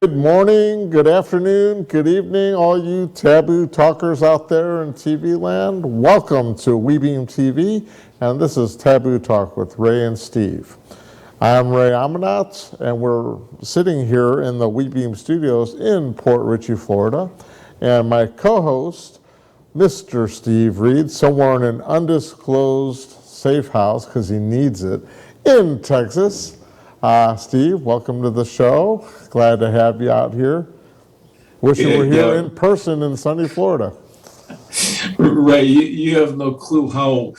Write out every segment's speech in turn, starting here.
Good morning, good afternoon, good evening, all you Taboo talkers out there in TV land. Welcome to WeBeam TV, and this is Taboo Talk with Ray and Steve. I'm Ray Amanat, and we're sitting here in the WeBeam studios in Port Richey, Florida. And my co-host, Mr. Steve Reed, somewhere in an undisclosed safe house, because he needs it, in Texas. Steve, welcome to the show. Glad to have you out here. Wish you were here in person in sunny Florida. Ray, you have no clue how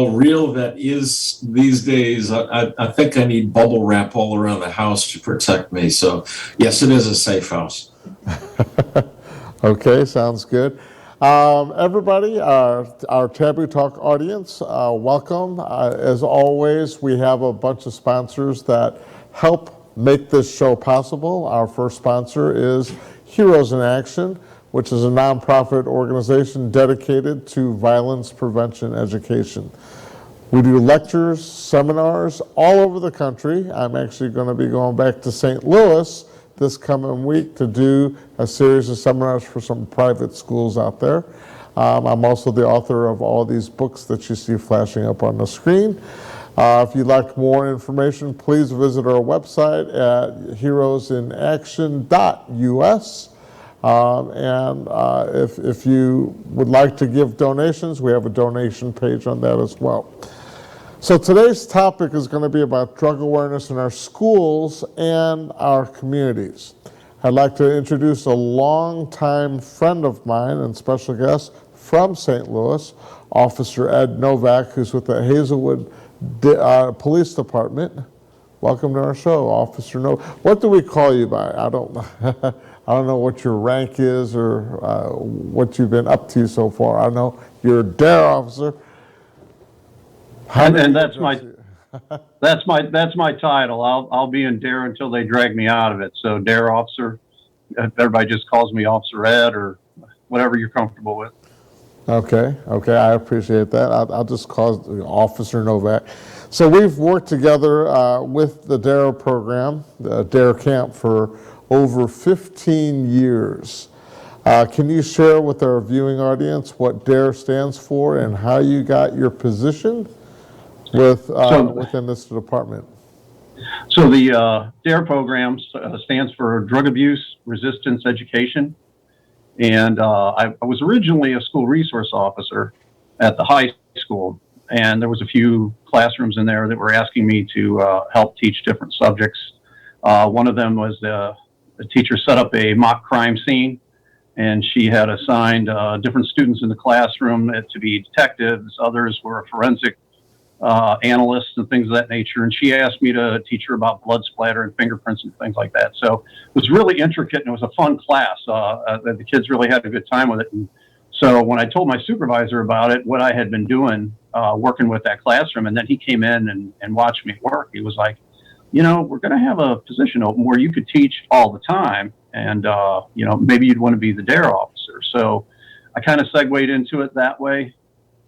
real that is these days. I think I need bubble wrap all around the house to protect me. So, yes, it is a safe house. Okay, sounds good. Everybody, our Taboo Talk audience, welcome. As always, we have a bunch of sponsors that help make this show possible. Our first sponsor is Heroes in Action, which is a nonprofit organization dedicated to violence prevention education. We do lectures, seminars all over the country. I'm actually going to be going back to St. Louis this coming week to do a series of seminars for some private schools out there. I'm also the author of all these books that you see flashing up on the screen. If you'd like more information, please visit our website at heroesinaction.us. If you would like to give donations, we have a donation page on that as well. So today's topic is going to be about drug awareness in our schools and our communities. I'd like to introduce a longtime friend of mine and special guest from St. Louis, Officer Ed Novak, who's with the Hazelwood Police Department. Welcome to our show, Officer Novak. What do we call you by? I don't know what your rank is or what you've been up to so far. I know you're a DARE officer. And that's my title. I'll be in DARE until they drag me out of it. So DARE officer. Everybody just calls me Officer Ed or whatever you're comfortable with. Okay, I appreciate that. I'll just call it Officer Novak. So we've worked together with the DARE program, the DARE camp, for over 15 years. Can you share with our viewing audience what DARE stands for and how you got your position within this department? So the DARE program stands for Drug Abuse Resistance Education. And I was originally a school resource officer at the high school, and there was a few classrooms in there that were asking me to help teach different subjects. One of them was the teacher set up a mock crime scene, and she had assigned different students in the classroom to be detectives. Others were forensic analysts and things of that nature. And she asked me to teach her about blood splatter and fingerprints and things like that. So it was really intricate and it was a fun class. The kids really had a good time with it. And so when I told my supervisor about it, what I had been doing, working with that classroom, and then he came in and watched me work, he was like, we're going to have a position open where you could teach all the time. And, maybe you'd want to be the DARE officer. So I kind of segued into it that way.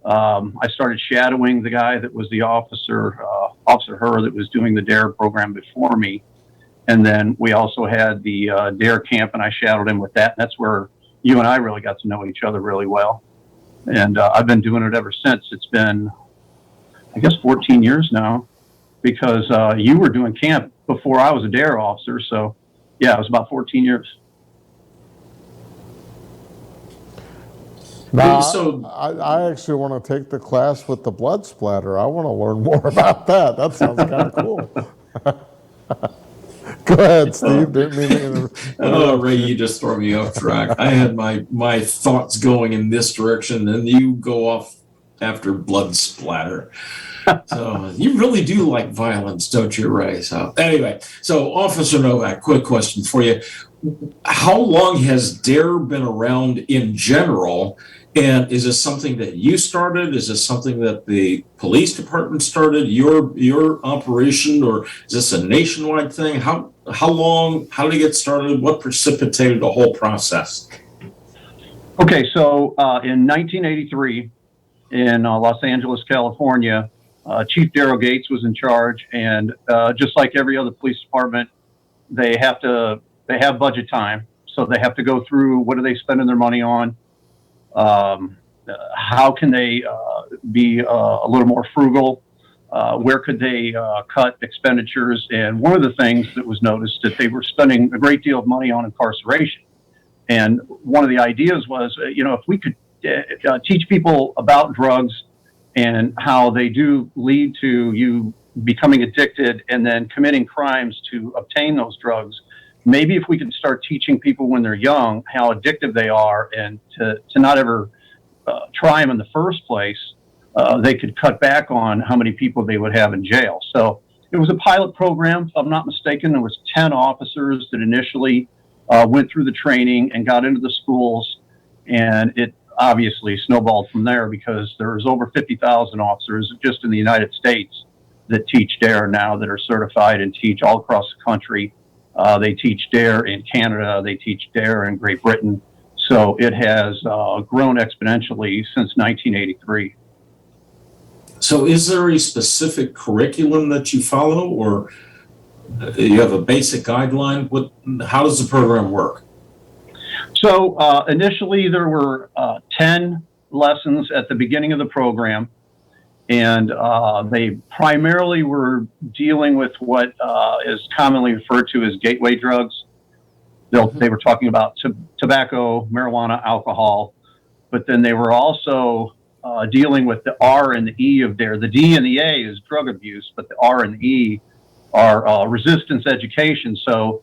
I started shadowing the guy that was the Officer Her, that was doing the DARE program before me. And then we also had the DARE camp, and I shadowed him with that. And that's where you and I really got to know each other really well. And I've been doing it ever since. It's been, I guess, 14 years now, because you were doing camp before I was a DARE officer. So, yeah, it was about 14 years. Now, I actually want to take the class with the blood splatter. I want to learn more about that. That sounds kind of cool. Go ahead, Steve. Didn't mean to Oh, Ray, you just throw me off track. I had my thoughts going in this direction, and you go off after blood splatter. So you really do like violence, don't you, Ray? So anyway, so Officer Novak, quick question for you. How long has DARE been around in general? And is this something that you started? Is this something that the police department started, your operation, or is this a nationwide thing? How long, how did it get started? What precipitated the whole process? Okay, so in 1983 in Los Angeles, California, Chief Darrell Gates was in charge, and just like every other police department, they have to they have budget time, so they have to go through what are they spending their money on, how can they be a little more frugal, where could they cut expenditures. And one of the things that was noticed that they were spending a great deal of money on incarceration. And one of the ideas was, if we could teach people about drugs and how they do lead to you becoming addicted and then committing crimes to obtain those drugs, maybe if we could start teaching people when they're young how addictive they are and to not ever try them in the first place, they could cut back on how many people they would have in jail. So it was a pilot program, if I'm not mistaken. There was 10 officers that initially went through the training and got into the schools, and it obviously snowballed from there because there's over 50,000 officers just in the United States that teach DARE now, that are certified and teach all across the country. They teach DARE in Canada, they teach DARE in Great Britain. So it has grown exponentially since 1983. So is there a specific curriculum that you follow, or you have a basic guideline? How does the program work? So initially there were 10 lessons at the beginning of the program, and they primarily were dealing with what is commonly referred to as gateway drugs. They were talking about tobacco, marijuana, alcohol, but then they were also dealing with the R and the E of DARE. The D and the A is drug abuse, but the R and the E are resistance education. So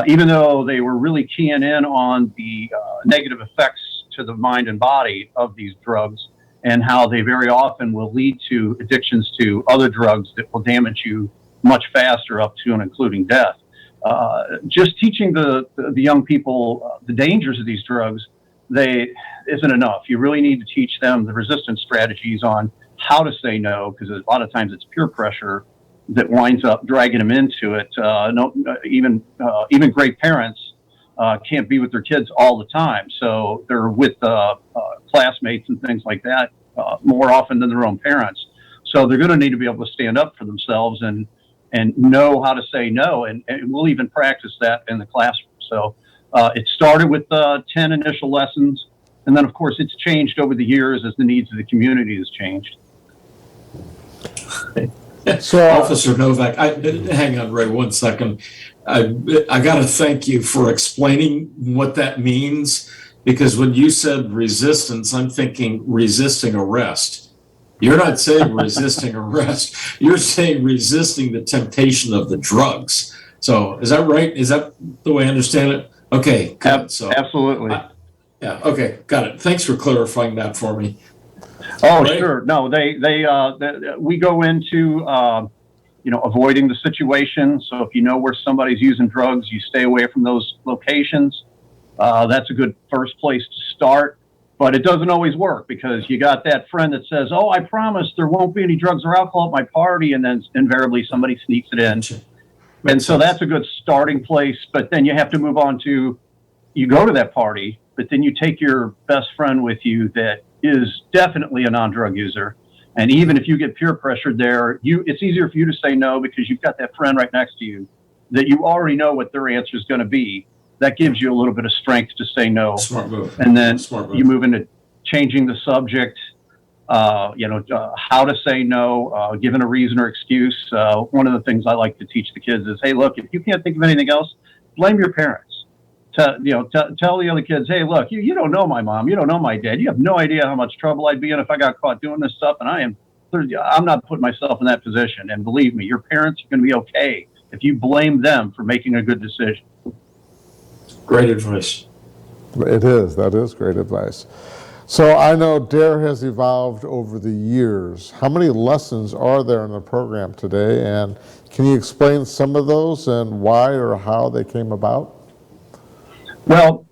even though they were really keying in on the negative effects to the mind and body of these drugs and how they very often will lead to addictions to other drugs that will damage you much faster, up to and including death. Just teaching the young people the dangers of these drugs isn't enough. You really need to teach them the resistance strategies on how to say no, because a lot of times it's peer pressure that winds up dragging them into it. Even great parents can't be with their kids all the time, so they're with classmates and things like that more often than their own parents. So they're going to need to be able to stand up for themselves and know how to say no, and we'll even practice that in the classroom. So it started with 10 initial lessons, and then of course it's changed over the years as the needs of the community has changed. So, Officer Novak, hang on, Ray, 1 second. I got to thank you for explaining what that means, because when you said resistance, I'm thinking resisting arrest. You're not saying resisting arrest. You're saying resisting the temptation of the drugs. So, is that right? Is that the way I understand it? Okay, good. So, absolutely. Yeah. Okay, got it. Thanks for clarifying that for me. Oh, right. Sure. No, we go into, avoiding the situation. So if you know where somebody's using drugs, you stay away from those locations. That's a good first place to start, but it doesn't always work because you got that friend that says, oh, I promise there won't be any drugs or alcohol at my party. And then invariably somebody sneaks it in. And so that's a good starting place, but then you have to move on to, you go to that party, but then you take your best friend with you that is definitely a non-drug user. And even if you get peer pressured there, it's easier for you to say no because you've got that friend right next to you that you already know what their answer is going to be. That gives you a little bit of strength to say no. Smart move. And then you move into changing the subject, how to say no, given a reason or excuse. One of the things I like to teach the kids is, hey, look, if you can't think of anything else, blame your parents. Tell the other kids, hey, look, you don't know my mom, you don't know my dad, you have no idea how much trouble I'd be in if I got caught doing this stuff, and I'm not putting myself in that position. And believe me, your parents are going to be okay if you blame them for making a good decision. Great advice. It is. That is great advice. So I know DARE has evolved over the years. How many lessons are there in the program today, and can you explain some of those and why or how they came about? Well,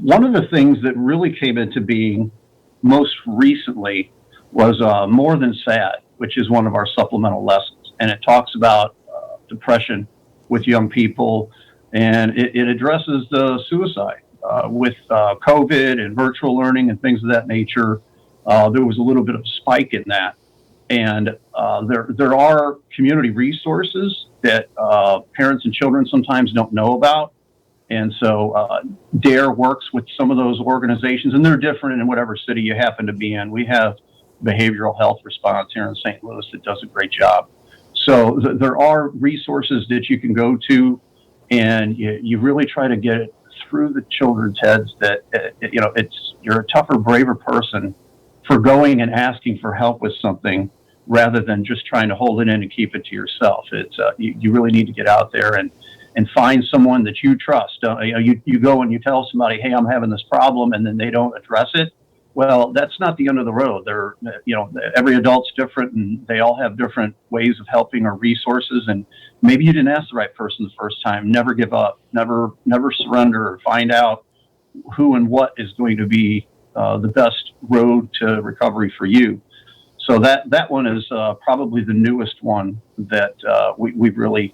one of the things that really came into being most recently was More Than Sad, which is one of our supplemental lessons. And it talks about depression with young people, and it addresses the suicide. With COVID and virtual learning and things of that nature, there was a little bit of a spike in that. And there are community resources that parents and children sometimes don't know about. And so DARE works with some of those organizations, and they're different in whatever city you happen to be in. We have behavioral health response here in St. Louis that does a great job. So there are resources that you can go to, and you really try to get it through the children's heads that, you're a tougher, braver person for going and asking for help with something rather than just trying to hold it in and keep it to yourself. It's you really need to get out there and find someone that you trust. You go and you tell somebody, hey, I'm having this problem, and then they don't address it. Well, that's not the end of the road. Every adult's different, and they all have different ways of helping or resources. And maybe you didn't ask the right person the first time. Never give up. Never surrender. Find out who and what is going to be the best road to recovery for you. So that one is probably the newest one that we've really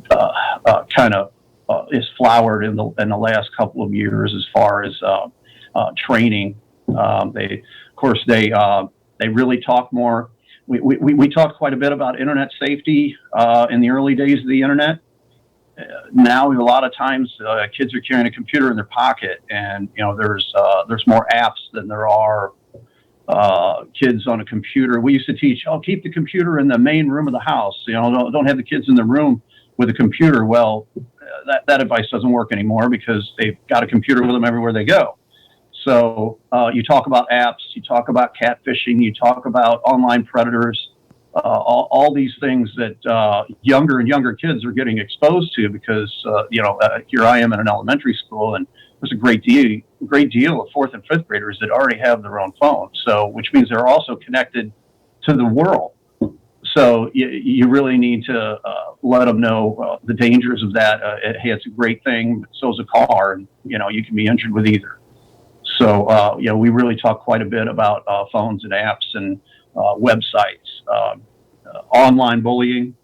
kind of is flowered in the last couple of years as far as training. They really talk more. We talked quite a bit about internet safety in the early days of the internet. Now, a lot of times, kids are carrying a computer in their pocket, and there's more apps than there are kids on a computer. We used to teach, keep the computer in the main room of the house. Don't have the kids in the room with a computer. Well, that advice doesn't work anymore because they've got a computer with them everywhere they go. So you talk about apps, you talk about catfishing, you talk about online predators, all these things that younger and younger kids are getting exposed to because, here I am in an elementary school, and there's a great deal of fourth and fifth graders that already have their own phone. So, which means they're also connected to the world. So you really need to let them know the dangers of that. Hey, it's a great thing, but so's a car, and you can be injured with either. So we really talk quite a bit about phones and apps and websites. Online bullying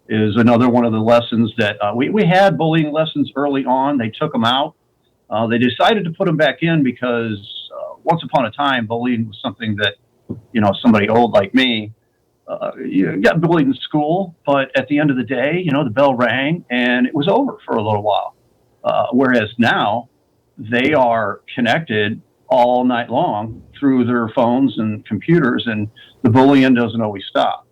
is another one of the lessons that we had bullying lessons early on. They took them out. They decided to put them back in because once upon a time, bullying was something that somebody old like me. You got bullied in school, but at the end of the day, the bell rang and it was over for a little while. Whereas now they are connected all night long through their phones and computers, and the bullying doesn't always stop.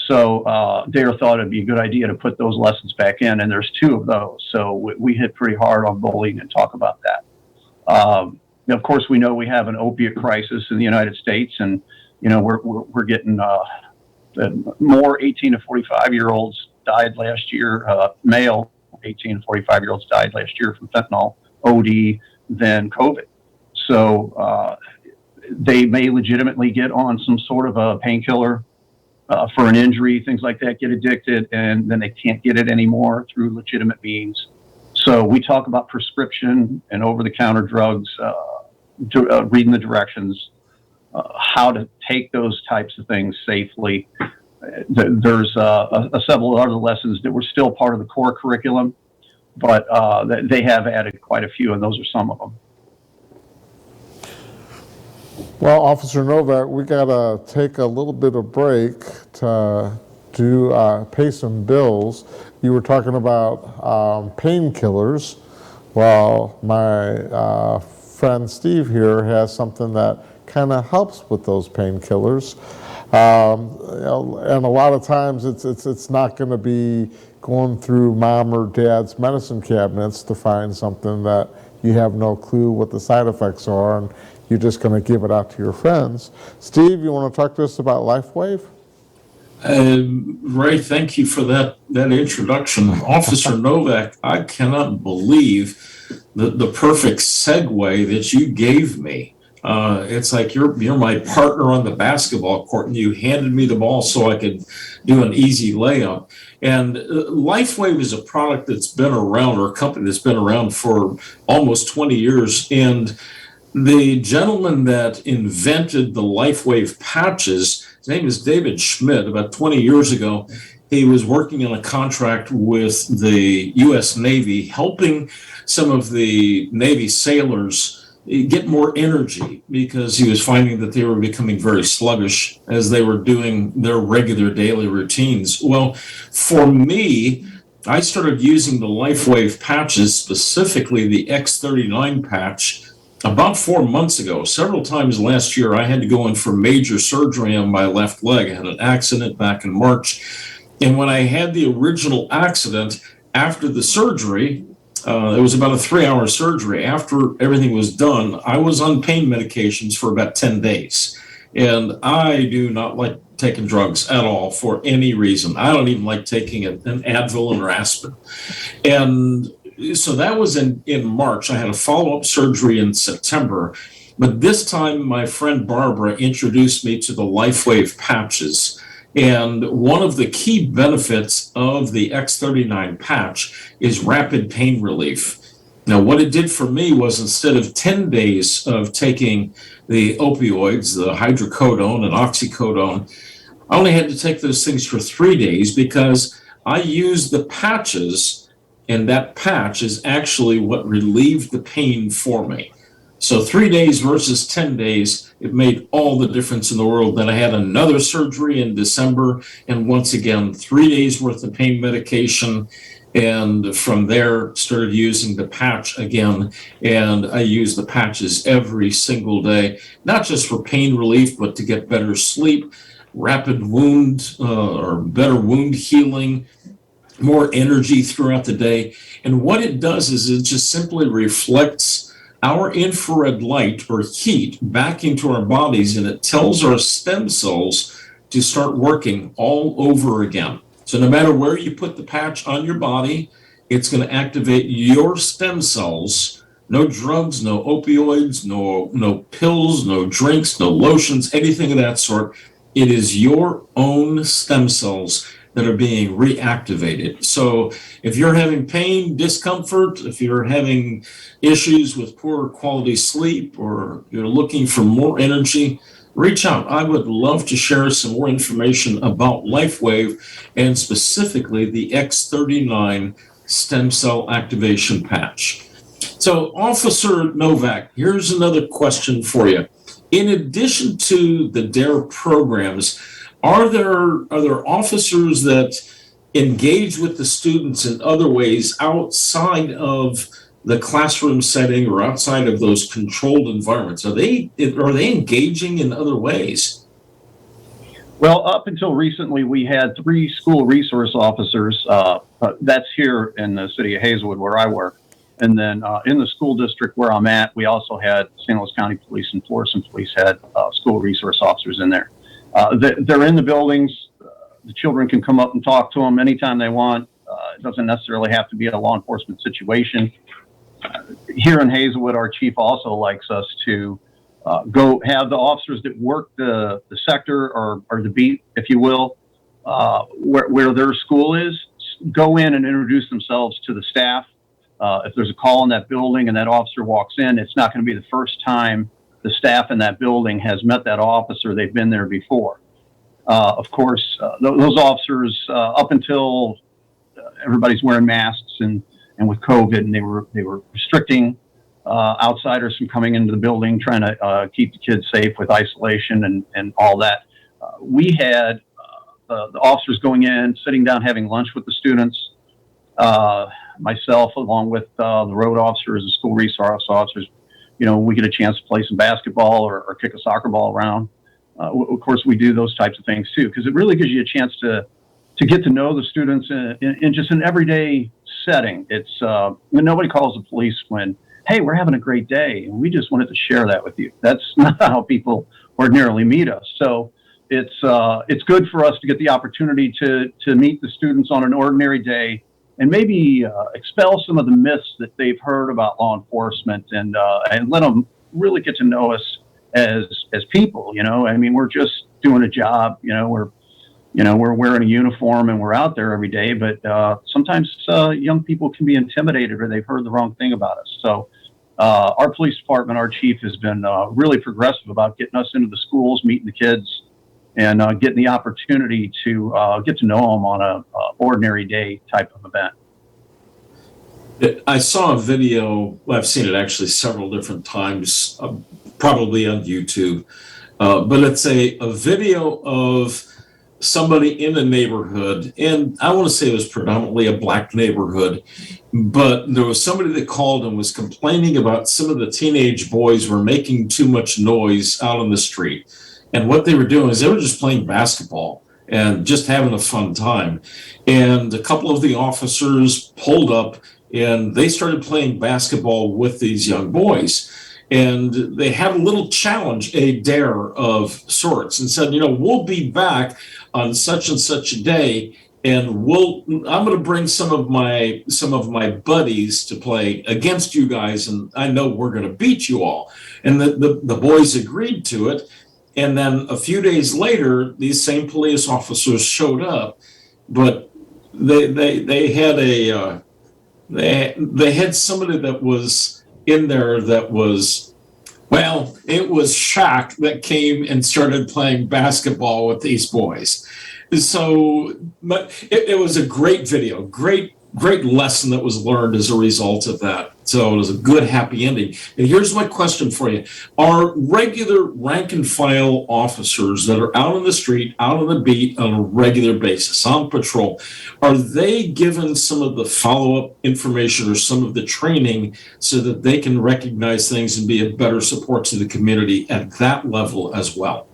So DARE thought it'd be a good idea to put those lessons back in, and there's 2 of those. So we hit pretty hard on bullying and talk about that. Of course, we know we have an opiate crisis in the United States, and we're getting more 18 to 45-year-olds died last year. Male 18 to 45-year-olds died last year from fentanyl OD than COVID. So they may legitimately get on some sort of a painkiller for an injury, things like that, get addicted, and then they can't get it anymore through legitimate means. So we talk about prescription and over-the-counter drugs, reading the directions, how to take those types of things safely. There's several other lessons that were still part of the core curriculum, but they have added quite a few, and those are some of them. Well, Officer Novak, we got to take a little bit of break to pay some bills. You were talking about painkillers. Well, my friend Steve here has something that kind of helps with those painkillers. And a lot of times it's not going to be going through mom or dad's medicine cabinets to find something that you have no clue what the side effects are, and you're just going to give it out to your friends. Steve, you want to talk to us about Lifewave? Ray, thank you for that introduction. Officer Novak, I cannot believe the perfect segue that you gave me. It's like you're my partner on the basketball court, and you handed me the ball so I could do an easy layup. And Lifewave is a product that's been around, or a company that's been around for almost 20 years. And the gentleman that invented the Lifewave patches, his name is David Schmidt. About 20 years ago, he was working on a contract with the U.S. Navy, helping some of the Navy sailors get more energy because he was finding that they were becoming very sluggish as they were doing their regular daily routines. Well, for me, I started using the Lifewave patches, specifically the X39 patch, about 4 months ago. Several times last year, I had to go in for major surgery on my left leg. I had an accident back in March. And when I had the original accident, after the surgery, it was about a 3-hour surgery. After everything was done, I was on pain medications for about 10 days. And I do not like taking drugs at all for any reason. I don't even like taking an Advil or aspirin. And so that was in March. I had a follow-up surgery in September. But this time, my friend Barbara introduced me to the Lifewave patches. And one of the key benefits of the X39 patch is rapid pain relief. Now, what it did for me was instead of 10 days of taking the opioids, the hydrocodone and oxycodone, I only had to take those things for 3 days because I used the patches, and that patch is actually what relieved the pain for me. So 3 days versus 10 days, it made all the difference in the world. Then I had another surgery in December, and once again, 3 days worth of pain medication. And from there, started using the patch again. And I use the patches every single day, not just for pain relief, but to get better sleep, rapid wound or better wound healing, more energy throughout the day. And what it does is it just simply reflects our infrared light or heat back into our bodies, and it tells our stem cells to start working all over again. So no matter where you put the patch on your body, it's going to activate your stem cells. No drugs, no opioids, no pills, no drinks, no lotions, anything of that sort. It is your own stem cells that are being reactivated. So if you're having pain, discomfort, if you're having issues with poor quality sleep, or you're looking for more energy, reach out. I would love to share some more information about Lifewave and specifically the X39 stem cell activation patch. So, Officer Novak, here's another question for you. In addition to the DARE programs, are there officers that engage with the students in other ways outside of the classroom setting or outside of those controlled environments? Are they engaging in other ways? Well, up until recently, we had 3 school resource officers. That's here in the city of Hazelwood where I work. And then in the school district where I'm at, we also had St. Louis County Police and Florissant Police had school resource officers in there. They're in the buildings. The children can come up and talk to them anytime they want. It doesn't necessarily have to be a law enforcement situation. Here in Hazelwood, our chief also likes us to go have the officers that work the sector or the beat, if you will, where their school is, go in and introduce themselves to the staff. If there's a call in that building and that officer walks in, it's not going to be the first time the staff in that building has met that officer. They've been there before. Of course, those officers, up until everybody's wearing masks and with COVID, and they were restricting outsiders from coming into the building, trying to keep the kids safe with isolation and all that. We had the officers going in, sitting down, having lunch with the students. Myself, along with the road officers, the school resource officers, we get a chance to play some basketball or kick a soccer ball around. Of course, we do those types of things too, because it really gives you a chance to get to know the students in just an everyday setting. It's when nobody calls the police when, hey, we're having a great day, and we just wanted to share that with you. That's not how people ordinarily meet us. So it's good for us to get the opportunity to meet the students on an ordinary day and maybe expel some of the myths that they've heard about law enforcement and let them really get to know us as people. I mean, we're just doing a job. We're wearing a uniform and we're out there every day. But sometimes young people can be intimidated or they've heard the wrong thing about us. So our police department, our chief, has been really progressive about getting us into the schools, meeting the kids, and getting the opportunity to get to know them on a ordinary day type of event. I saw a video, well, I've seen it actually several different times, probably on YouTube, but it's a video of somebody in a neighborhood, and I want to say it was predominantly a black neighborhood, but there was somebody that called and was complaining about some of the teenage boys were making too much noise out on the street. And what they were doing is they were just playing basketball and just having a fun time. And a couple of the officers pulled up and they started playing basketball with these young boys. And they had a little challenge, a dare of sorts, and said, we'll be back on such and such a day, and I'm going to bring some of my buddies to play against you guys, and I know we're going to beat you all. And the boys agreed to it. And then a few days later, these same police officers showed up, but they had somebody that was in there that was, well, it was Shaq that came and started playing basketball with these boys. So, but it was a great video, great lesson that was learned as a result of that. So it was a good, happy ending. And here's my question for you. Are regular rank and file officers that are out on the street, out on the beat on a regular basis, on patrol, are they given some of the follow-up information or some of the training so that they can recognize things and be a better support to the community at that level as well?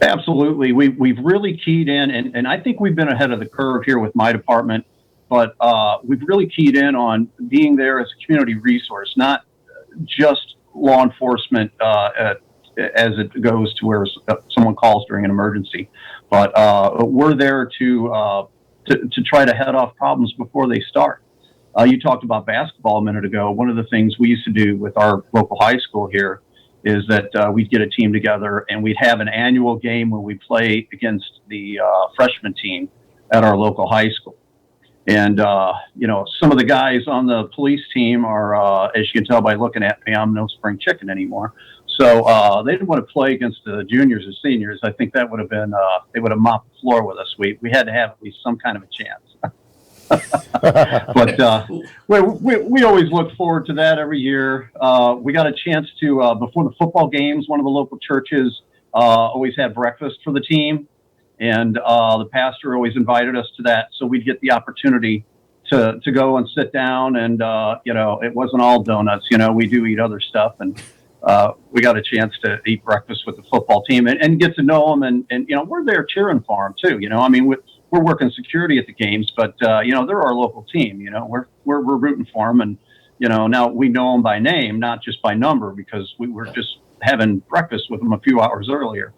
Absolutely. We've really keyed in, and I think we've been ahead of the curve here with my department, but we've really keyed in on being there as a community resource, not just law enforcement as it goes to where someone calls during an emergency, but we're there to try to head off problems before they start. You talked about basketball a minute ago. One of the things we used to do with our local high school here is that we'd get a team together and we'd have an annual game where we play against the freshman team at our local high school. And, some of the guys on the police team are, as you can tell by looking at me, I'm no spring chicken anymore. So they didn't want to play against the juniors or seniors. I think that would have been, they would have mopped the floor with us. We had to have at least some kind of a chance. But we always look forward to that every year. We got a chance to, before the football games, one of the local churches always had breakfast for the team. And the pastor always invited us to that. So we'd get the opportunity to go and sit down and, it wasn't all donuts. We do eat other stuff. And we got a chance to eat breakfast with the football team and get to know them. And we're there cheering for them too. We're working security at the games, but they're our local team. We're rooting for them, and now we know them by name, not just by number, because we were just having breakfast with them a few hours earlier.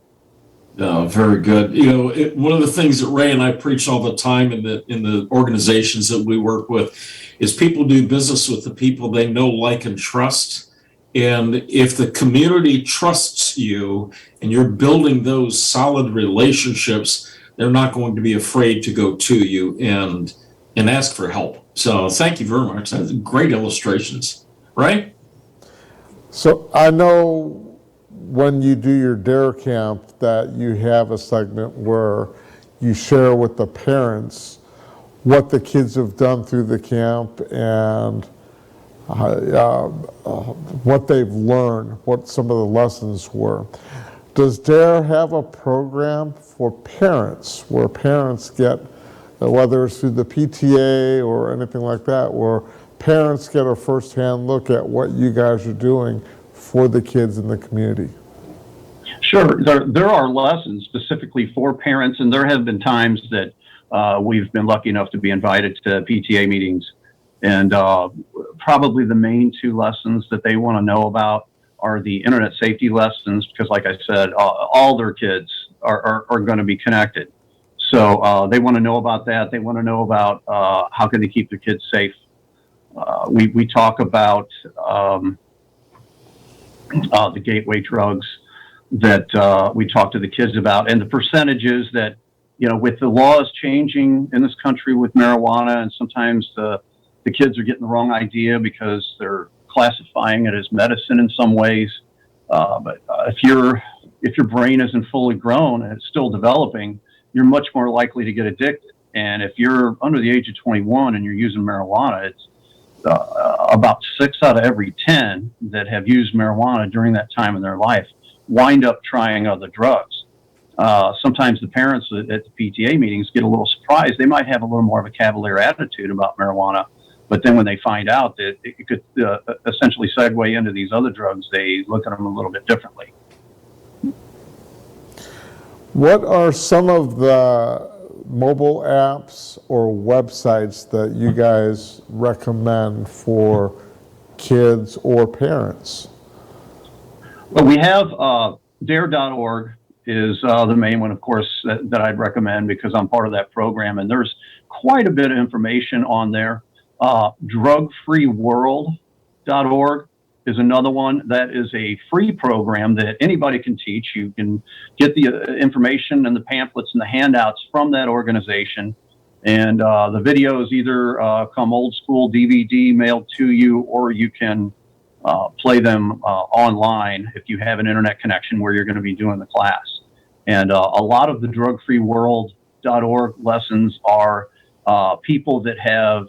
No, very good. One of the things that Ray and I preach all the time in the organizations that we work with is people do business with the people they know, like, and trust. And if the community trusts you and you're building those solid relationships, they're not going to be afraid to go to you and ask for help. So thank you very much. That's great illustrations, right? So I know when you do your DARE camp that you have a segment where you share with the parents what the kids have done through the camp and what they've learned, what some of the lessons were. Does DARE have a program for parents where parents get, whether it's through the PTA or anything like that, where parents get a firsthand look at what you guys are doing for the kids in the community? Sure. There are lessons specifically for parents, and there have been times that we've been lucky enough to be invited to PTA meetings. And probably the main two lessons that they want to know about are the internet safety lessons, because like I said, all their kids are going to be connected. So they want to know about that. They want to know about how can they keep their kids safe. We talk about the gateway drugs that we talk to the kids about, and the percentages that, with the laws changing in this country with marijuana, and sometimes the kids are getting the wrong idea because they're classifying it as medicine in some ways. But if your brain isn't fully grown and it's still developing, you're much more likely to get addicted. And if you're under the age of 21 and you're using marijuana, it's about 6 out of every 10 that have used marijuana during that time in their life wind up trying other drugs. Sometimes the parents at the PTA meetings get a little surprised. They might have a little more of a cavalier attitude about marijuana, but then when they find out that it could essentially segue into these other drugs, they look at them a little bit differently. What are some of the mobile apps or websites that you guys recommend for kids or parents? Well, we have dare.org is the main one, of course, that I'd recommend because I'm part of that program. And there's quite a bit of information on there. Drugfreeworld.org is another one. That is a free program that anybody can teach. You can get the information and the pamphlets and the handouts from that organization. And the videos either come old school DVD mailed to you, or you can play them online if you have an internet connection where you're going to be doing the class. And a lot of the drugfreeworld.org lessons are people that have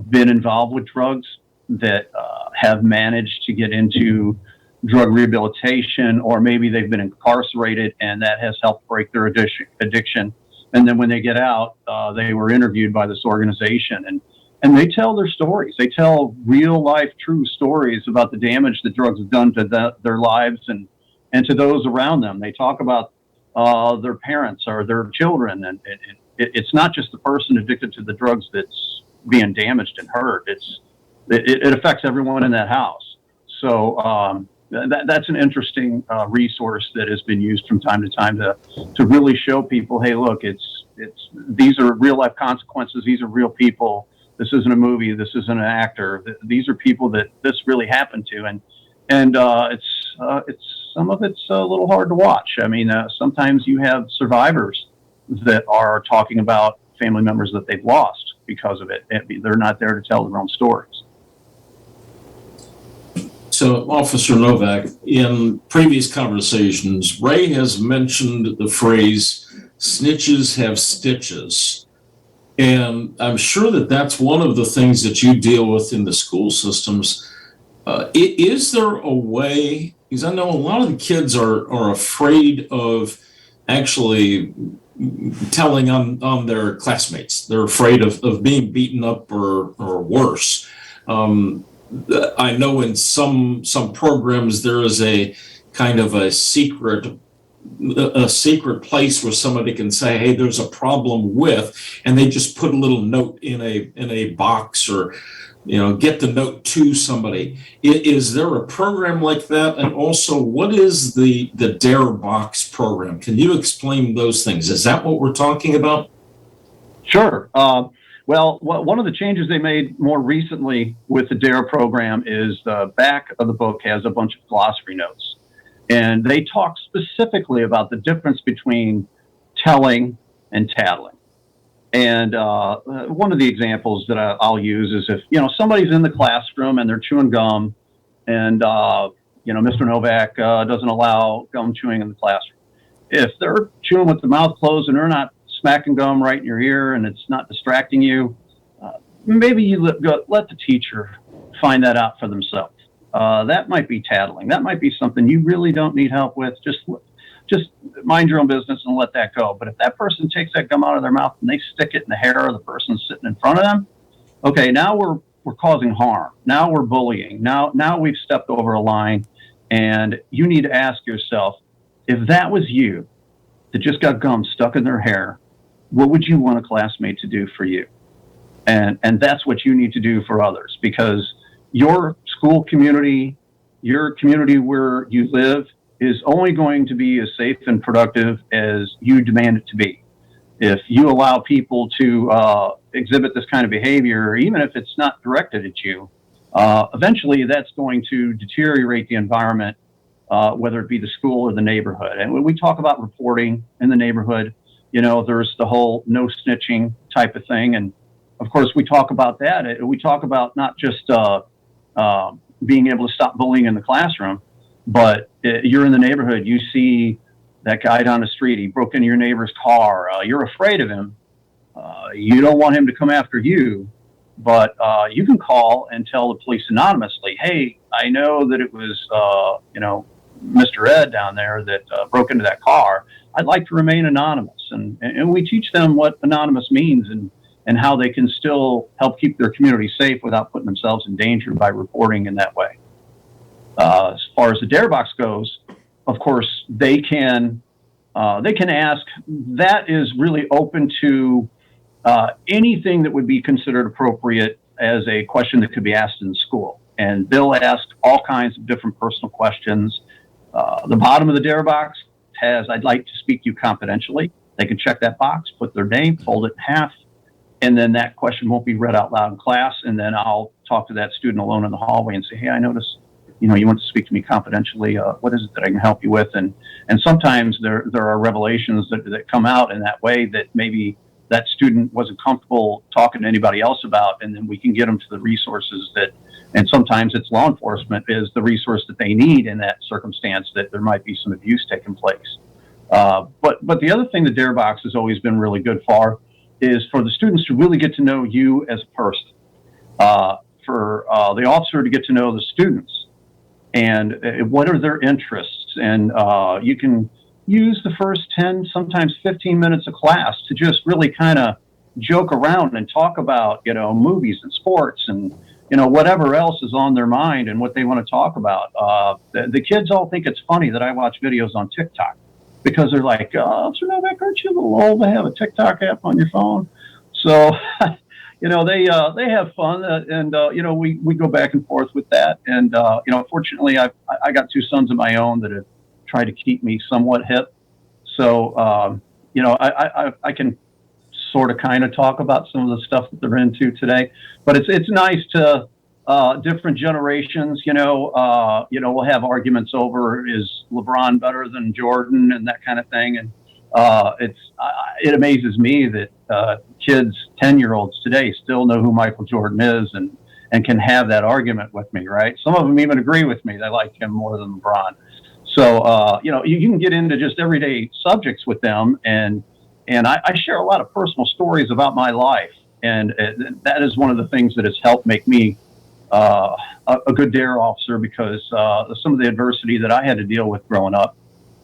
been involved with drugs, that have managed to get into drug rehabilitation, or maybe they've been incarcerated and that has helped break their addiction. And then when they get out, they were interviewed by this organization, and they tell their stories. They tell real life, true stories about the damage that drugs have done to their lives and to those around them. They talk about their parents or their children. And it's not just the person addicted to the drugs that's being damaged and hurt. It affects everyone in that house. So that's an interesting resource that has been used from time to time to really show people, hey, look, these are real life consequences. These are real people. This isn't a movie. This isn't an actor. These are people that this really happened to, and it's some of it's a little hard to watch. I mean, sometimes you have survivors that are talking about family members that they've lost because of it. They're not there to tell their own stories. So, Officer Novak, in previous conversations, Ray has mentioned the phrase, snitches have stitches. And I'm sure that that's one of the things that you deal with in the school systems. Is there a way, because I know a lot of the kids are afraid of actually telling on their classmates. They're afraid of being beaten up or worse. I know in some programs there is a kind of a secret place where somebody can say, hey, there's a problem with, and they just put a little note in a box, or get the note to somebody. Is there a program like that? And also, what is the Dare Box program? Can you explain those things? Is that what we're talking about? Sure. Well, one of the changes they made more recently with the DARE program is the back of the book has a bunch of glossary notes. And they talk specifically about the difference between telling and tattling. And one of the examples that I'll use is if, somebody's in the classroom and they're chewing gum, and, Mr. Novak doesn't allow gum chewing in the classroom. If they're chewing with the mouth closed and they're not smacking gum right in your ear and it's not distracting you, maybe you let the teacher find that out for themselves. That might be tattling. That might be something you really don't need help with. Just mind your own business and let that go. But if that person takes that gum out of their mouth and they stick it in the hair of the person sitting in front of them, okay, now we're causing harm. Now we're bullying. Now we've stepped over a line, and you need to ask yourself, if that was you that just got gum stuck in their hair, what would you want a classmate to do for you? And that's what you need to do for others, because your school community, your community where you live, is only going to be as safe and productive as you demand it to be. If you allow people to exhibit this kind of behavior, even if it's not directed at you, eventually that's going to deteriorate the environment, whether it be the school or the neighborhood. And when we talk about reporting in the neighborhood, there's the whole no snitching type of thing. And of course, we talk about that. We talk about not just being able to stop bullying in the classroom, but you're in the neighborhood, you see that guy down the street, he broke into your neighbor's car, you're afraid of him. you don't want him to come after you, but you can call and tell the police anonymously, hey, I know that it was, Mr. Ed down there that broke into that car. I'd like to remain anonymous. And we teach them what anonymous means and how they can still help keep their community safe without putting themselves in danger by reporting in that way. As far as the dare box goes, of course, they can ask. That is really open to anything that would be considered appropriate as a question that could be asked in school. And they'll ask all kinds of different personal questions. The bottom of the dare box has, I'd like to speak to you confidentially. They can check that box, put their name, fold it in half, and then that question won't be read out loud in class. And then I'll talk to that student alone in the hallway and say, hey, I noticed, you want to speak to me confidentially. What is it that I can help you with? And sometimes there are revelations that come out in that way that maybe that student wasn't comfortable talking to anybody else about, and then we can get them to the resources and sometimes it's law enforcement is the resource that they need in that circumstance that there might be some abuse taking place. But the other thing the dare box has always been really good for is for the students to really get to know you as a person, for the officer to get to know the students and what are their interests. And you can use the first 10, sometimes 15 minutes of class to just really kind of joke around and talk about, movies and sports and, whatever else is on their mind and what they want to talk about. The kids all think it's funny that I watch videos on TikTok because they're like, Officer Novak, aren't you a little old to have a TikTok app on your phone? So, they have fun and we go back and forth with that. And, fortunately, I got two sons of my own that have tried to keep me somewhat hip. So, I can sort of kind of talk about some of the stuff that they're into today, but it's nice to different generations, we'll have arguments over is LeBron better than Jordan and that kind of thing. And it amazes me that kids, 10-year-olds today still know who Michael Jordan is and can have that argument with me, right? Some of them even agree with me. They like him more than LeBron. So, you can get into just everyday subjects with them. And I share a lot of personal stories about my life. And that is one of the things that has helped make me a good dare officer because some of the adversity that I had to deal with growing up.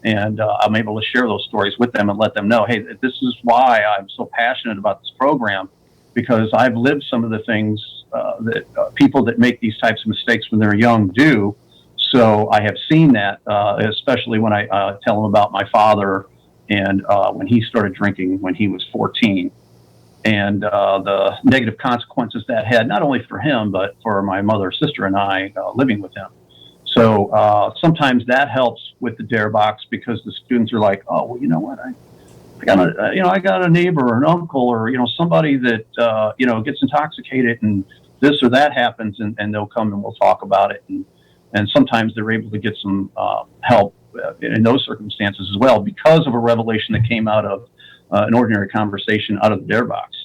And I'm able to share those stories with them and let them know, hey, this is why I'm so passionate about this program, because I've lived some of the things that people that make these types of mistakes when they're young do. So I have seen that, especially when I tell them about my father and when he started drinking when he was 14 and the negative consequences that had not only for him, but for my mother, sister, and I living with him. So sometimes that helps with the dare box because the students are like, oh, well, you know what? I got a neighbor or an uncle or, somebody that, gets intoxicated and this or that happens and they'll come and we'll talk about it. And sometimes they're able to get some help in those circumstances as well because of a revelation that came out of an ordinary conversation out of the dare box.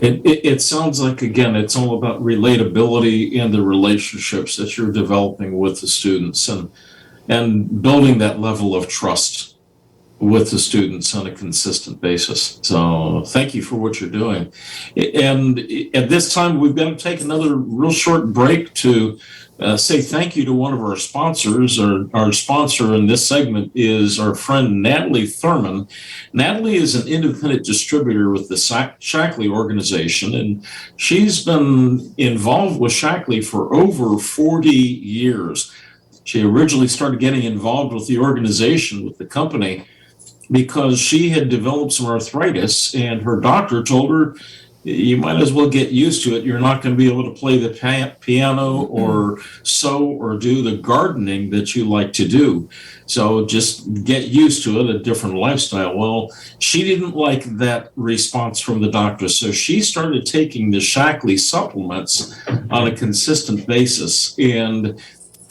It sounds like, again, it's all about relatability and the relationships that you're developing with the students and building that level of trust with the students on a consistent basis. So thank you for what you're doing. And at this time, we've got to take another real short break to say thank you to one of our sponsors. Our sponsor in this segment is our friend Natalie Thurman. Natalie is an independent distributor with the Shackley organization, and she's been involved with Shackley for over 40 years. She originally started getting involved with the organization, with the company, because she had developed some arthritis, and her doctor told her, you might as well get used to it. You're not going to be able to play the piano or sew or do the gardening that you like to do. So just get used to it, a different lifestyle. Well, she didn't like that response from the doctor, so she started taking the Shackley supplements on a consistent basis. And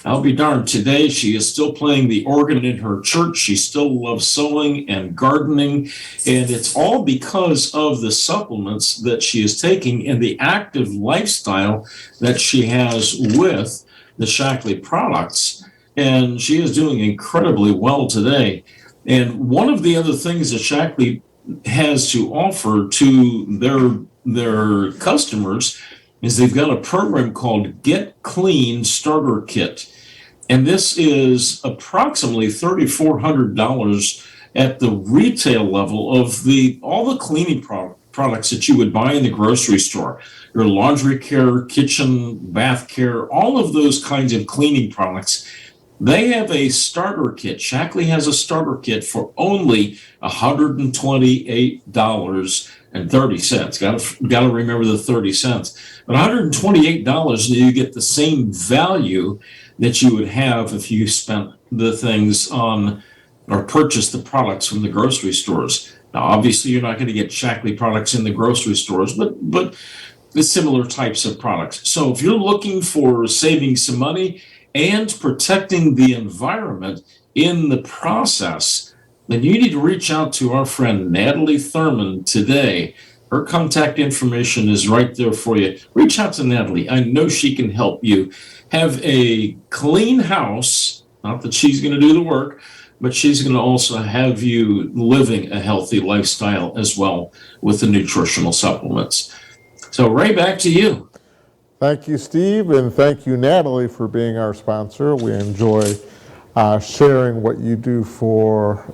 I'll be darned, today she is still playing the organ in her church. She still loves sewing and gardening. And it's all because of the supplements that she is taking and the active lifestyle that she has with the Shackley products. And she is doing incredibly well today. And one of the other things that Shackley has to offer to their customers is they've got a program called Get Clean Starter Kit. And this is approximately $3,400 at the retail level of all the cleaning products that you would buy in the grocery store. Your laundry care, kitchen, bath care, all of those kinds of cleaning products. They have a starter kit. Shackley has a starter kit for only $128.30. Got to remember the 30 cents. But $128, you get the same value that you would have if you spent the things on or purchased the products from the grocery stores. Now, obviously, you're not going to get Shackley products in the grocery stores, but the similar types of products. So if you're looking for saving some money and protecting the environment in the process, then you need to reach out to our friend Natalie Thurman today. Her contact information is right there for you. Reach out to Natalie. I know she can help you have a clean house. Not that she's going to do the work, but she's going to also have you living a healthy lifestyle as well with the nutritional supplements. So, Ray, back to you. Thank you, Steve, and thank you, Natalie, for being our sponsor. We enjoy sharing what you do for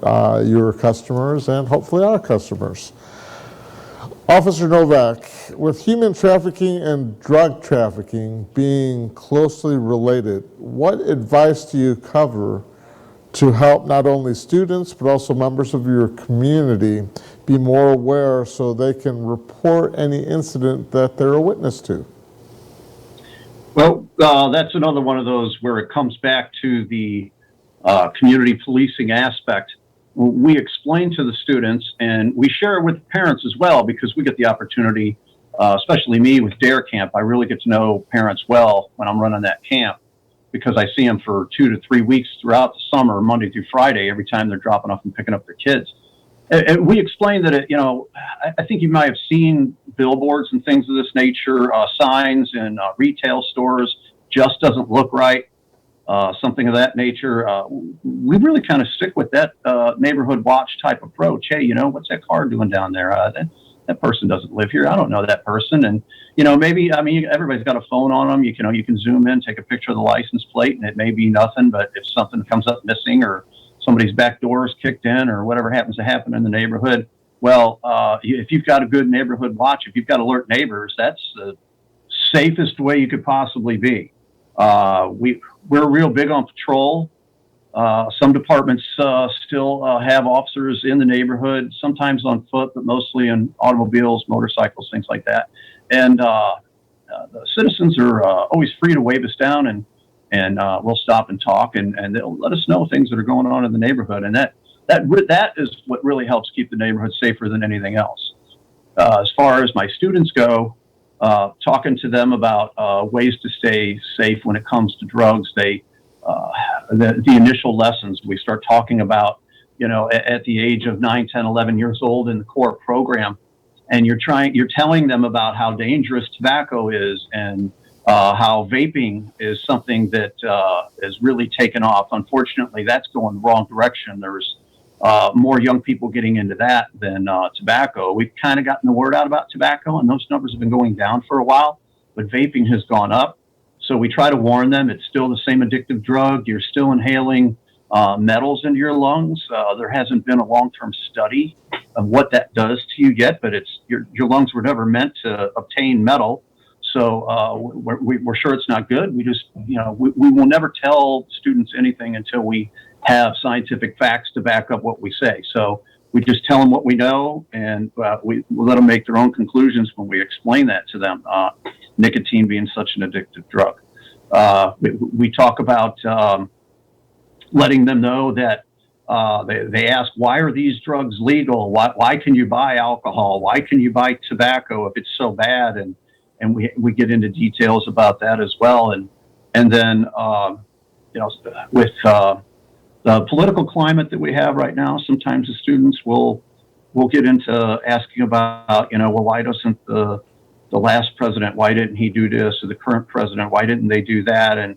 your customers and hopefully our customers. Officer Novak, with human trafficking and drug trafficking being closely related, what advice do you cover to help not only students but also members of your community be more aware so they can report any incident that they're a witness to? Well, that's another one of those where it comes back to the community policing aspect. We explain to the students, and we share it with parents as well, because we get the opportunity, especially me with DARE Camp. I really get to know parents well when I'm running that camp, because I see them for 2 to 3 weeks throughout the summer, Monday through Friday, every time they're dropping off and picking up their kids. And we explain that, I think you might have seen billboards and things of this nature, signs in retail stores, just doesn't look right, something of that nature. We really kind of stick with that neighborhood watch type approach. Hey, what's that car doing down there? That person doesn't live here. I don't know that person. And, everybody's got a phone on them. You can zoom in, take a picture of the license plate, and it may be nothing, but if something comes up missing or somebody's back door is kicked in or whatever happens to happen in the neighborhood, well, if you've got a good neighborhood watch, if you've got alert neighbors, that's the safest way you could possibly be. We're real big on patrol. Some departments still have officers in the neighborhood, sometimes on foot, but mostly in automobiles, motorcycles, things like that. And the citizens are always free to wave us down, and we'll stop and talk, and they'll let us know things that are going on in the neighborhood. And that is what really helps keep the neighborhood safer than anything else. As far as my students go, talking to them about ways to stay safe when it comes to drugs, the initial lessons we start talking about, at the age of 9, 10, 11 years old in the core program, and you're telling them about how dangerous tobacco is, and how vaping is something that is really taken off. Unfortunately, that's going the wrong direction. There's more young people getting into that than tobacco. We've kind of gotten the word out about tobacco, and those numbers have been going down for a while, but vaping has gone up. So we try to warn them it's still the same addictive drug. You're still inhaling metals into your lungs. There hasn't been a long-term study of what that does to you yet, but your lungs were never meant to obtain metal. So we're sure it's not good. We just, we will never tell students anything until we have scientific facts to back up what we say. So we just tell them what we know, and we let them make their own conclusions when we explain that to them. Nicotine being such an addictive drug. We talk about letting them know that they ask, why are these drugs legal? Why can you buy alcohol? Why can you buy tobacco if it's so bad? And we get into details about that as well. And then, with the political climate that we have right now, sometimes the students will get into asking about, why doesn't the last president, why didn't he do this? Or the current president, why didn't they do that? And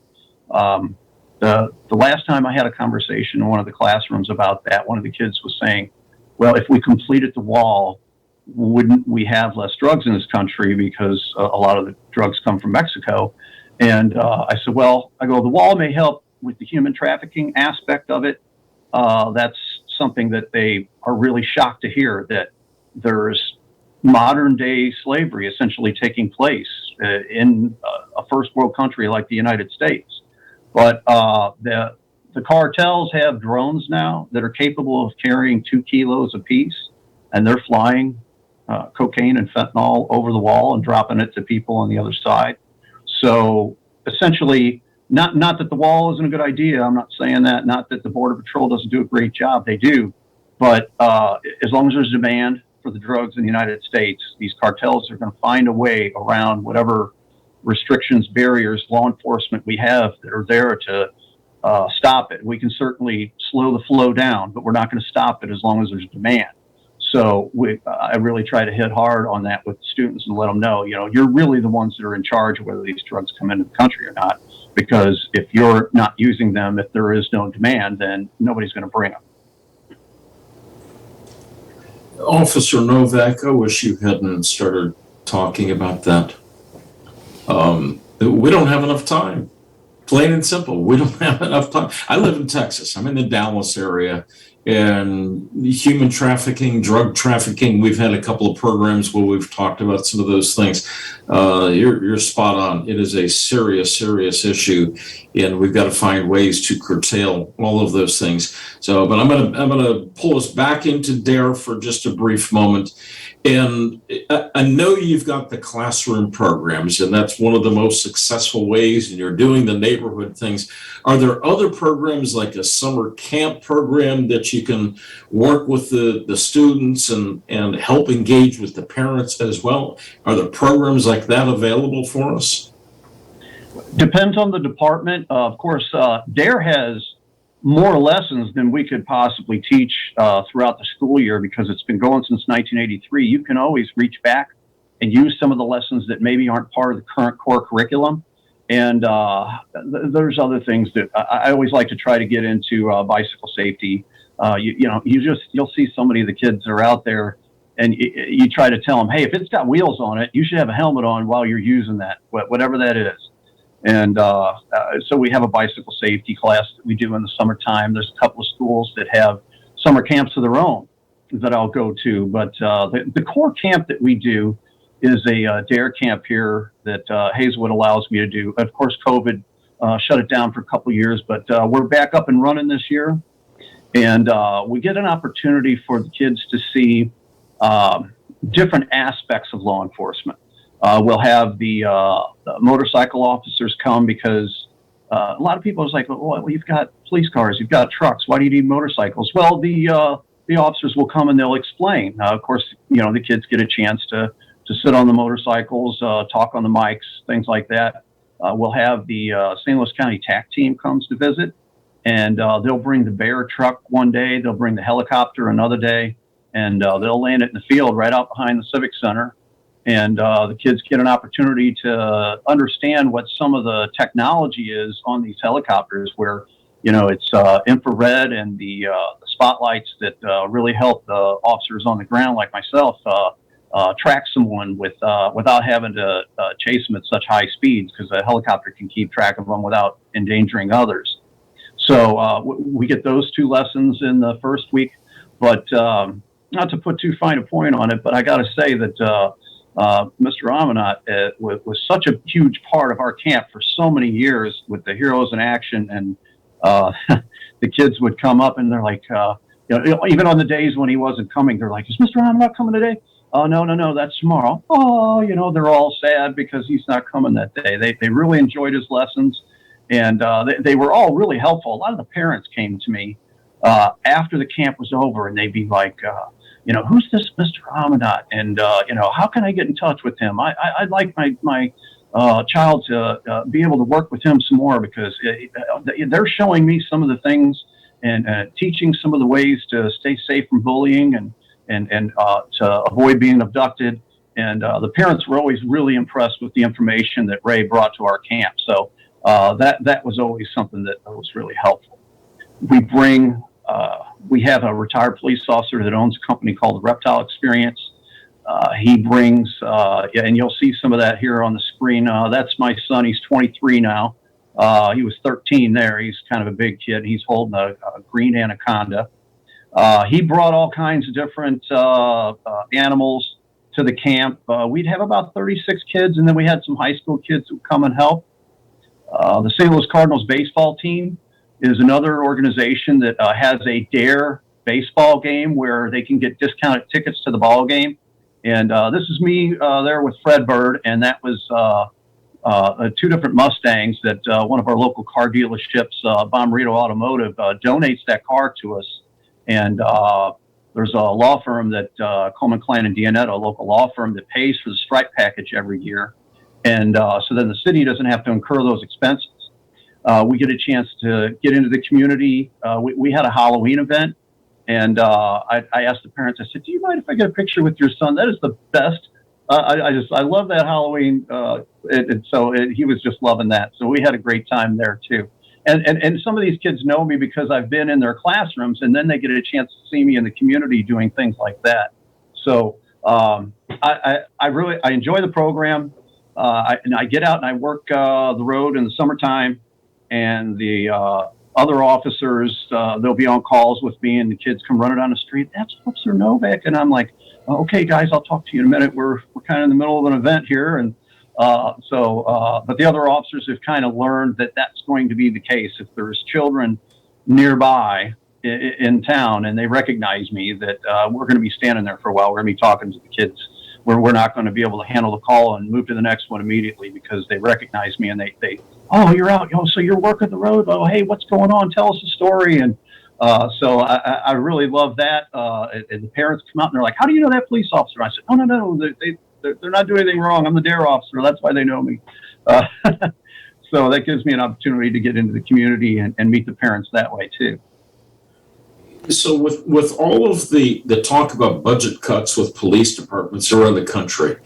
the last time I had a conversation in one of the classrooms about that, one of the kids was saying, well, if we completed the wall, wouldn't we have less drugs in this country because a lot of the drugs come from Mexico? And I said, well, the wall may help with the human trafficking aspect of it. That's something that they are really shocked to hear, that there's modern day slavery essentially taking place in a first world country like the United States. But the cartels have drones now that are capable of carrying 2 kilos apiece, and they're flying cocaine and fentanyl over the wall and dropping it to people on the other side. So essentially, not that the wall isn't a good idea. I'm not saying that. Not that the Border Patrol doesn't do a great job. They do. But as long as there's demand for the drugs in the United States, these cartels are going to find a way around whatever restrictions, barriers, law enforcement we have that are there to stop it. We can certainly slow the flow down, but we're not going to stop it as long as there's demand. So I really try to hit hard on that with students and let them know, you're really the ones that are in charge of whether these drugs come into the country or not. Because if you're not using them, if there is no demand, then nobody's going to bring them. Officer Novak, I wish you hadn't started talking about that. We don't have enough time. Plain and simple, we don't have enough time. I live in Texas. I'm in the Dallas area, and human trafficking, drug trafficking, we've had a couple of programs where we've talked about some of those things. You're spot on. It is a serious issue, and we've got to find ways to curtail all of those things. So, but I'm gonna pull us back into DARE for just a brief moment. And I know you've got the classroom programs, and that's one of the most successful ways, and you're doing the neighborhood things. Are there other programs like a summer camp program that you can work with the students and help engage with the parents as well? Are there programs like that available for us? Depends on the department. Of course, DARE has more lessons than we could possibly teach throughout the school year because it's been going since 1983. You can always reach back and use some of the lessons that maybe aren't part of the current core curriculum. And there's other things that I always like to try to get into bicycle safety. You'll see so many of the kids that are out there, and you try to tell them, hey, if it's got wheels on it, you should have a helmet on while you're using that, whatever that is. And so we have a bicycle safety class that we do in the summertime. There's a couple of schools that have summer camps of their own that I'll go to. But the core camp that we do is a DARE camp here that Hazelwood allows me to do. Of course, COVID shut it down for a couple of years, but we're back up and running this year. And we get an opportunity for the kids to see different aspects of law enforcement. We'll have the motorcycle officers come because a lot of people is like, well, you've got police cars, you've got trucks, why do you need motorcycles? Well, the officers will come and they'll explain. Of course, the kids get a chance to sit on the motorcycles, talk on the mics, things like that. We'll have the St. Louis County TAC team comes to visit, and they'll bring the Bear truck one day, they'll bring the helicopter another day, and they'll land it in the field right out behind the Civic Center. And the kids get an opportunity to understand what some of the technology is on these helicopters, where, it's infrared and the spotlights that really help the officers on the ground like myself track someone without having to chase them at such high speeds, because a helicopter can keep track of them without endangering others. So we get those 2 lessons in the first week, but not to put too fine a point on it, but I got to say that Mr. Amanat was such a huge part of our camp for so many years with the Heroes in Action, and the kids would come up and they're like, even on the days when he wasn't coming, they're like, is Mr. Amanat coming today? Oh, no, that's tomorrow. Oh, they're all sad because he's not coming that day. They really enjoyed his lessons, and they were all really helpful. A lot of the parents came to me after the camp was over, and they'd be like, who's this Mr. Amanat? And, how can I get in touch with him? I'd like my child to be able to work with him some more, because they're showing me some of the things and teaching some of the ways to stay safe from bullying and to avoid being abducted. And the parents were always really impressed with the information that Ray brought to our camp. So that was always something that was really helpful. We bring we have a retired police officer that owns a company called the Reptile Experience. He brings, and you'll see some of that here on the screen. That's my son. He's 23 now. He was 13 there. He's kind of a big kid. He's holding a green anaconda. He brought all kinds of different animals to the camp. We'd have about 36 kids, and then we had some high school kids who come and help. The St. Louis Cardinals baseball team is another organization that has a DARE baseball game where they can get discounted tickets to the ball game. And this is me there with Fred Bird, and that was two different Mustangs that one of our local car dealerships, Bommarito Automotive, donates that car to us. And there's a law firm that Coleman Klein and Dionetta, a local law firm, that pays for the stripe package every year. And so then the city doesn't have to incur those expenses. We get a chance to get into the community. We had a Halloween event, and I asked the parents, I said, do you mind if I get a picture with your son? That is the best. I love that Halloween. He was just loving that. So we had a great time there too. And some of these kids know me because I've been in their classrooms, and then they get a chance to see me in the community doing things like that. So I enjoy the program. And I get out and I work the road in the summertime, and the other officers, they'll be on calls with me, and the kids come running down the street. That's Officer Novak. And I'm like, okay, guys, I'll talk to you in a minute. We're kind of in the middle of an event here. And but the other officers have kind of learned that that's going to be the case. If there's children nearby in town and they recognize me, that we're going to be standing there for a while. We're going to be talking to the kids. We're not going to be able to handle the call and move to the next one immediately because they recognize me and they oh, you're out. Oh, so you're working the road. Oh, hey, what's going on? Tell us a story. And so I really love that. And the parents come out and they're like, how do you know that police officer? I said, oh, no. They're not doing anything wrong. I'm the DARE officer. That's why they know me. So that gives me an opportunity to get into the community and meet the parents that way too. So with all of the talk about budget cuts with police departments around the country,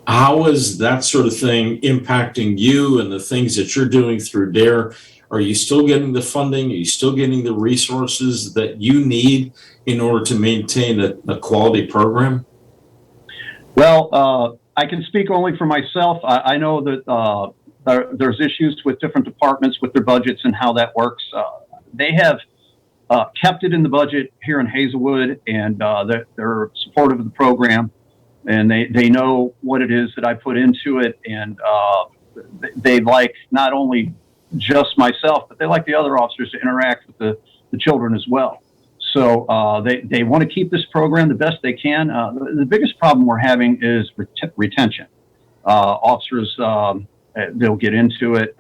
how is that sort of thing impacting you and the things that you're doing through DARE? Are you still getting the funding? Are you still getting the resources that you need in order to maintain a quality program? Well, I can speak only for myself. I know that there's issues with different departments with their budgets and how that works. They have kept it in the budget here in Hazelwood, and they're supportive of the program, and they know what it is that I put into it, and they like not only just myself, but they like the other officers to interact with the children as well. So they want to keep this program the best they can. The biggest problem we're having is retention. Officers, they'll get into it.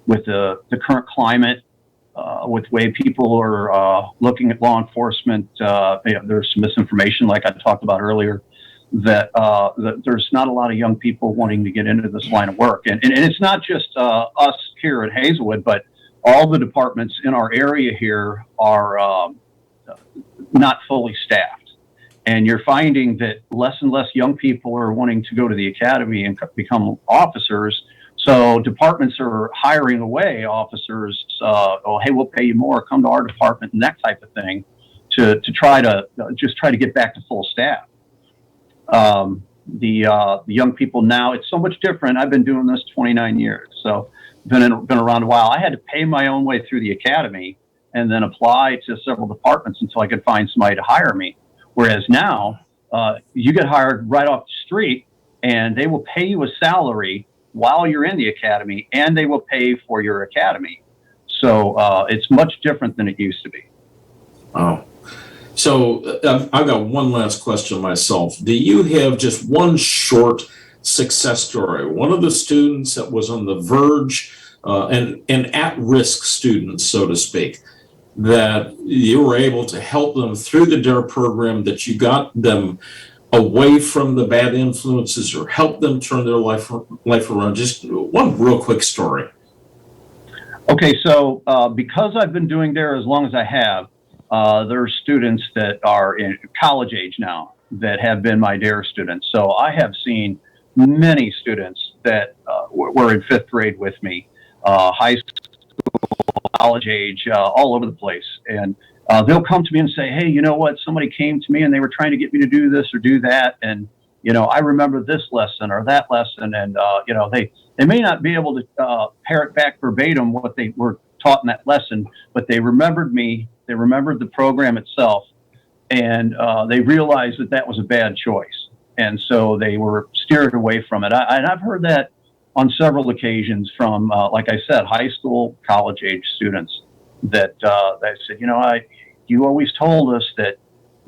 With the current climate, with the way people are looking at law enforcement, there's some misinformation, like I talked about earlier, that there's not a lot of young people wanting to get into this line of work. And it's not just us here at Hazelwood, but all the departments in our area here are not fully staffed. And you're finding that less and less young people are wanting to go to the academy and become officers. So departments are hiring away officers. Oh, hey, we'll pay you more. Come to our department and that type of thing to try to get back to full staff. The young people now, it's so much different. I've been doing this 29 years, so been around a while. I had to pay my own way through the academy and then apply to several departments until I could find somebody to hire me. Whereas now, you get hired right off the street, and they will pay you a salary while you're in the academy, and they will pay for your academy. So it's much different than it used to be. Wow. So I've got one last question myself. Do you have just one short success story? One of the students that was on the verge, and at-risk students, so to speak, that you were able to help them through the DARE program, that you got them away from the bad influences or help them turn their life around? Just one real quick story. Okay, so because I've been doing DARE as long as I have, there are students that are in college age now that have been my DARE students. So I have seen many students that were in fifth grade with me, high school, college age, all over the place. And they'll come to me and say, hey, you know what? Somebody came to me and they were trying to get me to do this or do that. And, I remember this lesson or that lesson. And, they may not be able to parrot back verbatim what they were taught in that lesson, but they remembered me. They remembered the program itself. And they realized that was a bad choice. And so they were steered away from it. And I've heard that on several occasions from, like I said, high school, college age students that said, you always told us that,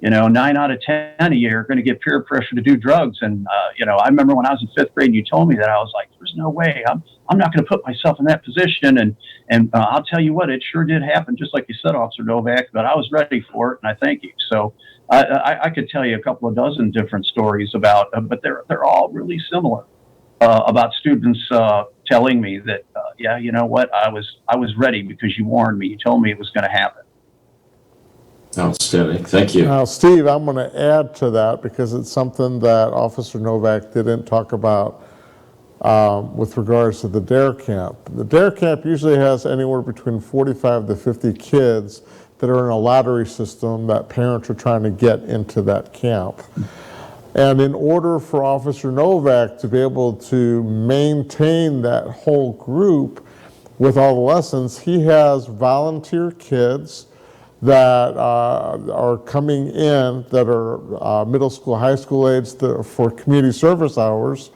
9 out of 10 of you are going to get peer pressure to do drugs. And, I remember when I was in 5th grade and you told me that, I was like, there's no way. I'm not going to put myself in that position. And I'll tell you what, it sure did happen, just like you said, Officer Novak, but I was ready for it, and I thank you. So I could tell you a couple of dozen different stories about, but they're all really similar, about students telling me that, you know what, I was ready because you warned me. You told me it was going to happen. Outstanding. Thank you. Now, Steve, I'm going to add to that because it's something that Officer Novak didn't talk about with regards to the DARE camp. The DARE camp usually has anywhere between 45 to 50 kids that are in a lottery system that parents are trying to get into that camp. And in order for Officer Novak to be able to maintain that whole group with all the lessons, he has volunteer kids that are coming in that are middle school, high school age for community service hours,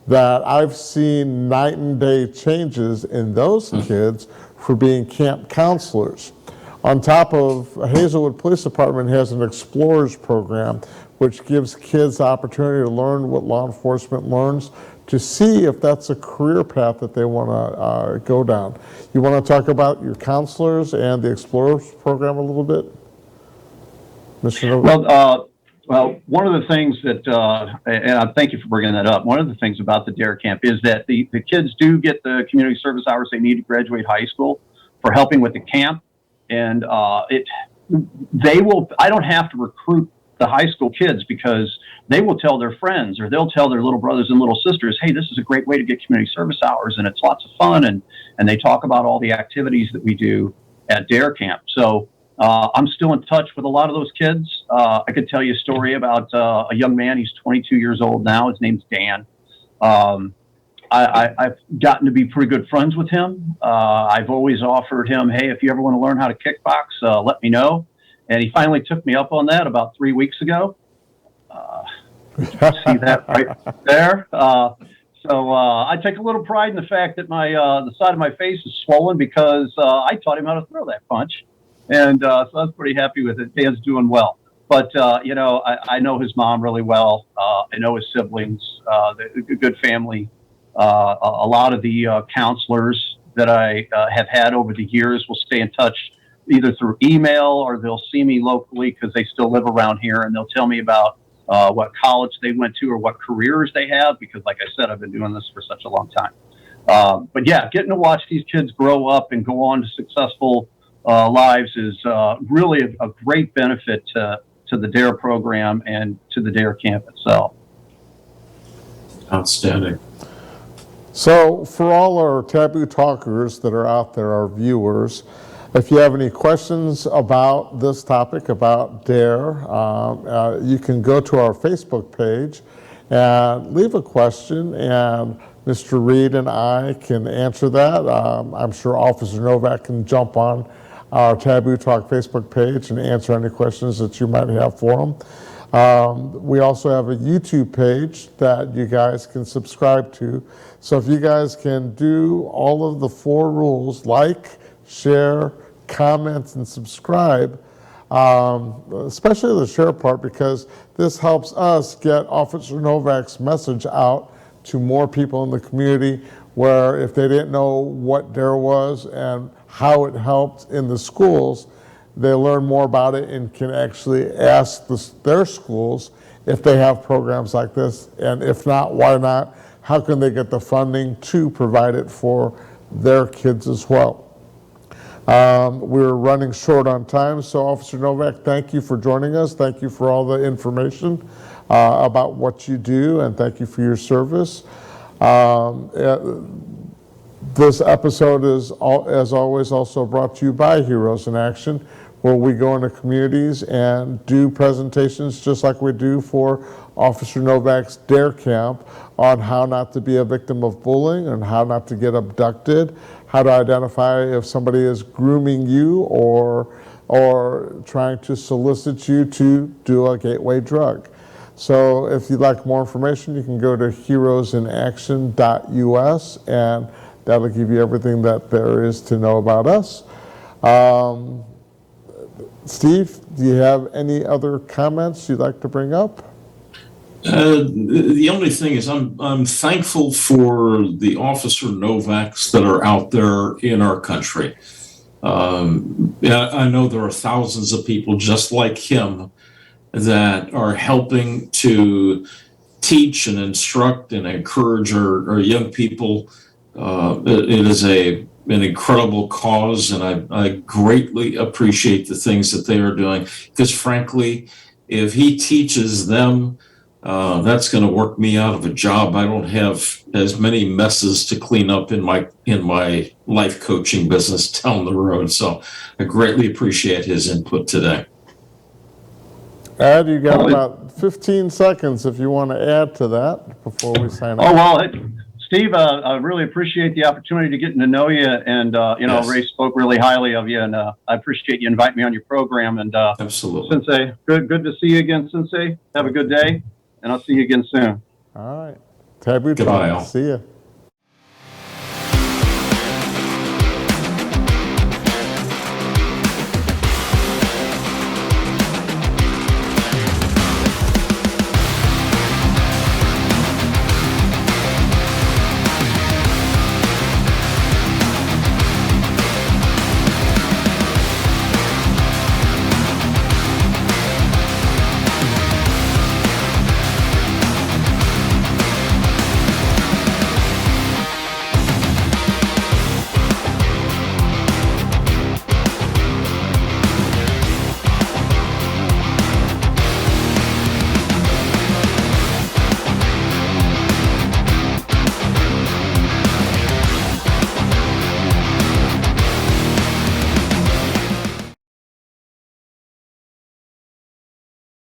that I've seen night and day changes in those kids for being camp counselors. On top of, Hazelwood Police Department has an Explorers program which gives kids the opportunity to learn what law enforcement learns, to see if that's a career path that they want to go down. You want to talk about your counselors and the Explorers program a little bit, Mr. Novak? Well, one of the things that, and I thank you for bringing that up, one of the things about the DARE camp is that the kids do get the community service hours they need to graduate high school for helping with the camp. And I don't have to recruit the high school kids because they will tell their friends or they'll tell their little brothers and little sisters, hey, this is a great way to get community service hours and it's lots of fun. And they talk about all the activities that we do at DARE camp. So I'm still in touch with a lot of those kids. I could tell you a story about a young man. He's 22 years old now. His name's Dan. I've gotten to be pretty good friends with him. I've always offered him, hey, if you ever want to learn how to kickbox, let me know. And he finally took me up on that about 3 weeks ago. See that right there? So I take a little pride in the fact that the side of my face is swollen because I taught him how to throw that punch. And so I was pretty happy with it. Dan's doing well. But, I know his mom really well. I know his siblings, a good family. A lot of the counselors that I have had over the years will stay in touch either through email or they'll see me locally because they still live around here and they'll tell me about what college they went to or what careers they have because, like I said, I've been doing this for such a long time. But yeah, getting to watch these kids grow up and go on to successful lives is really a great benefit to the DARE program and to the DARE camp itself. Outstanding. So for all our Taboo talkers that are out there, our viewers, if you have any questions about this topic, about DARE, you can go to our Facebook page and leave a question, and Mr. Reed and I can answer that. I'm sure Officer Novak can jump on our Taboo Talk Facebook page and answer any questions that you might have for him. We also have a YouTube page that you guys can subscribe to. So if you guys can do all of the 4 rules, like, share, comment, and subscribe, especially the share part, because this helps us get Officer Novak's message out to more people in the community, where if they didn't know what DARE was and how it helped in the schools, they learn more about it and can actually ask their schools if they have programs like this, and if not, why not? How can they get the funding to provide it for their kids as well? We're running short on time, so Officer Novak, thank you for joining us. Thank you for all the information about what you do, and thank you for your service. This episode is, as always, also brought to you by Heroes in Action, where we go into communities and do presentations just like we do for Officer Novak's DARE Camp on how not to be a victim of bullying and how not to get abducted, how to identify if somebody is grooming you or trying to solicit you to do a gateway drug. So if you'd like more information, you can go to heroesinaction.us, and that'll give you everything that there is to know about us. Steve, do you have any other comments you'd like to bring up? The only thing is I'm thankful for the Officer Novaks that are out there in our country. Yeah, I know there are thousands of people just like him that are helping to teach and instruct and encourage our young people. It is an incredible cause, and I greatly appreciate the things that they are doing, because frankly, if he teaches them, that's going to work me out of a job. I don't have as many messes to clean up in my life coaching business down the road. So I greatly appreciate his input today. Ed, you got about 15 seconds if you want to add to that before we sign off. Oh, well, Steve, I really appreciate the opportunity to get to know you. And, Yes. Ray spoke really highly of you. And I appreciate you inviting me on your program. And Absolutely. Sensei, good to see you again, Sensei. Have a good day. And I'll see you again soon. All right. Taboo Goodbye, Talk. all. See ya.